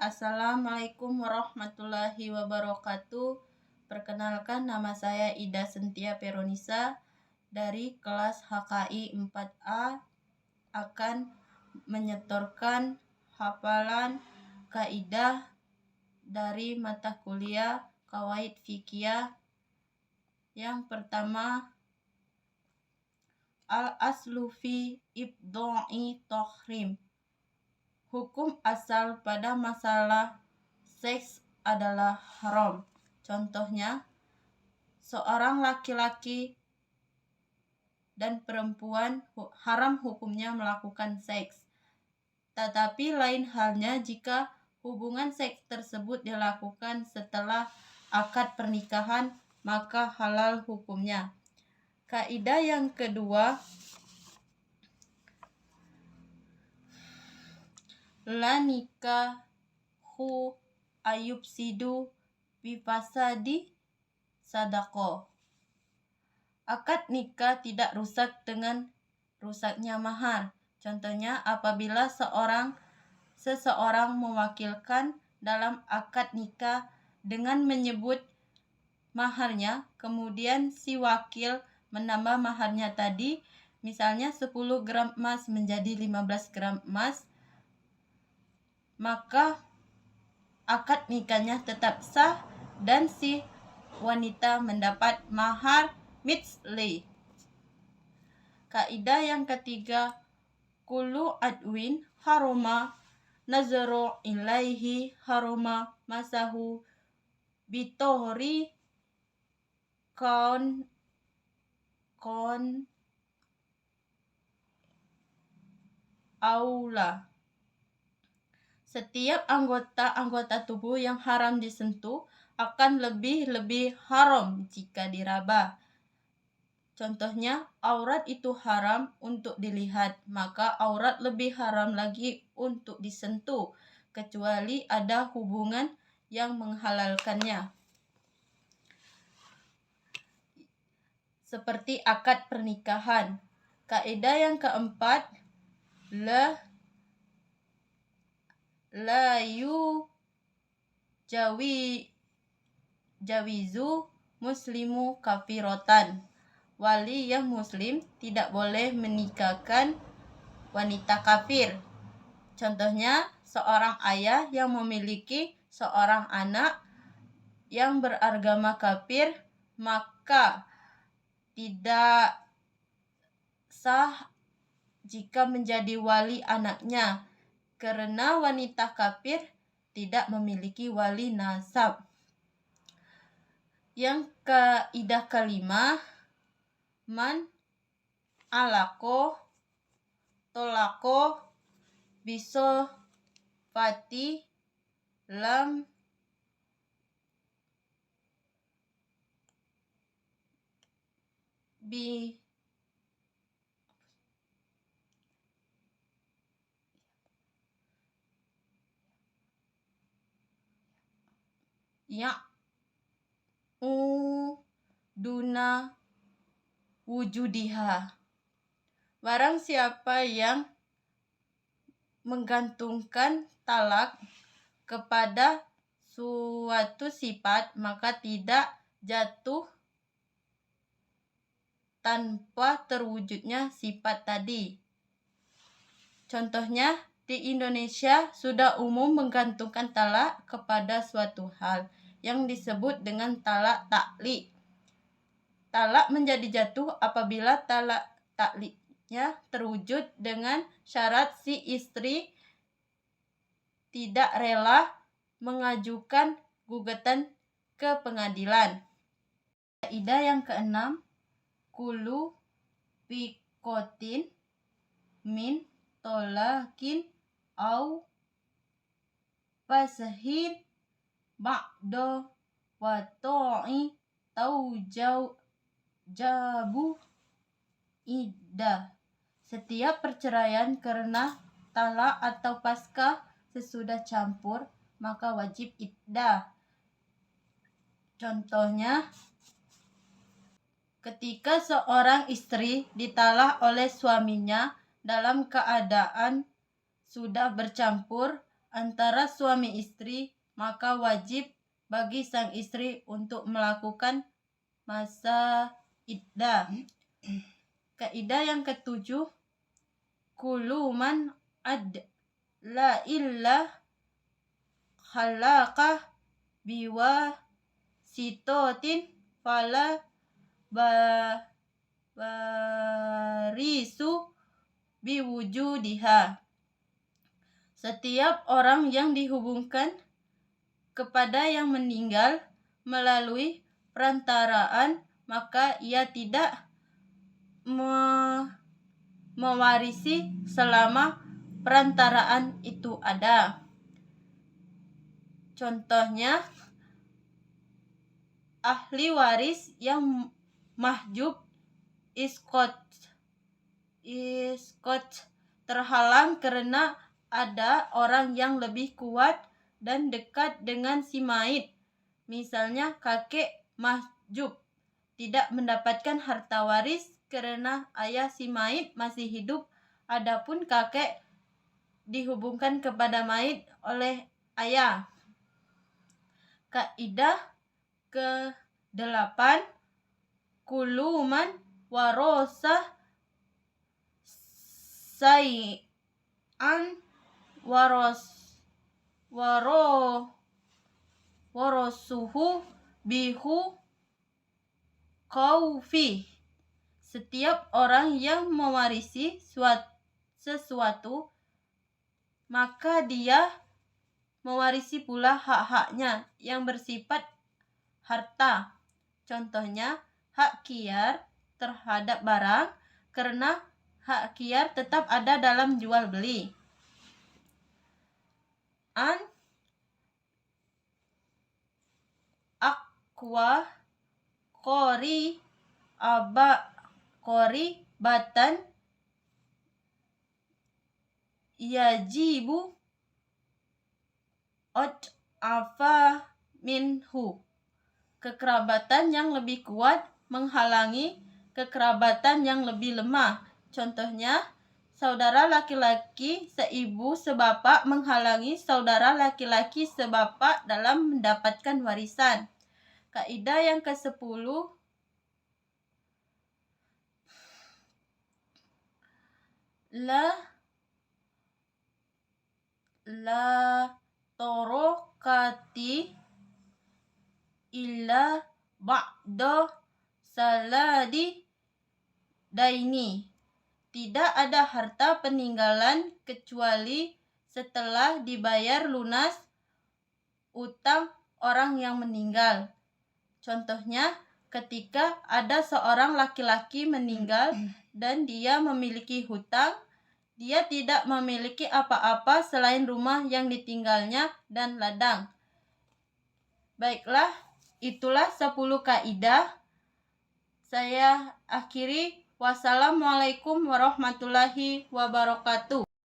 Assalamualaikum warahmatullahi wabarakatuh. Perkenalkan, nama saya Ida Sentia Peronisa dari kelas HKI 4A akan menyetorkan hafalan kaidah dari mata kuliah Qawaid Fiqhiyah. Yang pertama, al-aslu fi ibda'i tahrim. Hukum asal pada masalah seks adalah haram. Contohnya, seorang laki-laki dan perempuan haram hukumnya melakukan seks. Tetapi lain halnya jika hubungan seks tersebut dilakukan setelah akad pernikahan, maka halal hukumnya. Kaidah yang kedua, la nikahu ayubsidu bifasadi sadaqah. Akad nikah tidak rusak dengan rusaknya mahar. Contohnya, apabila seseorang mewakilkan dalam akad nikah dengan menyebut maharnya, kemudian si wakil menambah maharnya tadi, misalnya 10 gram emas menjadi 15 gram emas, maka akad nikahnya tetap sah dan si wanita mendapat mahar mitsli. Kaidah yang ketiga, kullu adwin haruma nazaru ilaihi haruma masahu bitohri kon aula. Setiap anggota tubuh yang haram disentuh akan lebih haram jika diraba. Contohnya, aurat itu haram untuk dilihat, maka aurat lebih haram lagi untuk disentuh, kecuali ada hubungan yang menghalalkannya. Seperti akad pernikahan. Kaidah yang keempat, la jawizu muslimu kafirotan. Wali yang muslim tidak boleh menikahkan wanita kafir. Contohnya, seorang ayah yang memiliki seorang anak yang beragama kafir, maka tidak sah jika menjadi wali anaknya, karena wanita kafir tidak memiliki wali nasab. Yang kaidah kelima, man alako tolako biso pati lam bi ya duna wujudiha. Barang siapa yang menggantungkan talak kepada suatu sifat, maka tidak jatuh tanpa terwujudnya sifat tadi. Contohnya, di Indonesia sudah umum menggantungkan talak kepada suatu hal yang disebut dengan talak takli. Talak menjadi jatuh apabila talak taklinya terwujud dengan syarat si istri tidak rela mengajukan gugatan ke pengadilan. Kaidah yang keenam, kullu fiqotin min tolakin au fasahin ba'do wato'i jabu iddah. Setiap perceraian karena talak atau pasca sesudah campur, maka wajib iddah. Contohnya, ketika seorang istri ditalak oleh suaminya dalam keadaan sudah bercampur antara suami istri, maka wajib bagi sang istri untuk melakukan masa iddah. Kaidah yang ketujuh, kullu man la illa khalaqa biwa sitotin fala barisu biwujudiha. Setiap orang yang dihubungkan kepada yang meninggal melalui perantaraan, maka ia tidak mewarisi selama perantaraan itu ada. Contohnya, ahli waris yang mahjub iskot terhalang karena ada orang yang lebih kuat dan dekat dengan si mayit. Misalnya kakek mahjub tidak mendapatkan harta waris karena ayah si mayit masih hidup, adapun kakek dihubungkan kepada mayit oleh ayah. Kaidah ke-8, kullu man warasa say'an warasuhu bihu kaufi. Setiap orang yang mewarisi sesuatu, maka dia mewarisi pula hak-haknya yang bersifat harta. Contohnya, hak khiyar terhadap barang karena hak khiyar tetap ada dalam jual beli. An aqwa qori batan yajibu afa minhu. Kekerabatan yang lebih kuat menghalangi kekerabatan yang lebih lemah. Contohnya, saudara laki-laki seibu sebapak menghalangi saudara laki-laki sebapak dalam mendapatkan warisan. Kaidah yang ke-10, la torokati illa ba'da saladi daini. Tidak ada harta peninggalan kecuali setelah dibayar lunas utang orang yang meninggal. Contohnya, ketika ada seorang laki-laki meninggal dan dia memiliki hutang, dia tidak memiliki apa-apa selain rumah yang ditinggalnya dan ladang. Baiklah, itulah 10 kaidah. Saya akhiri. Wassalamualaikum warahmatullahi wabarakatuh.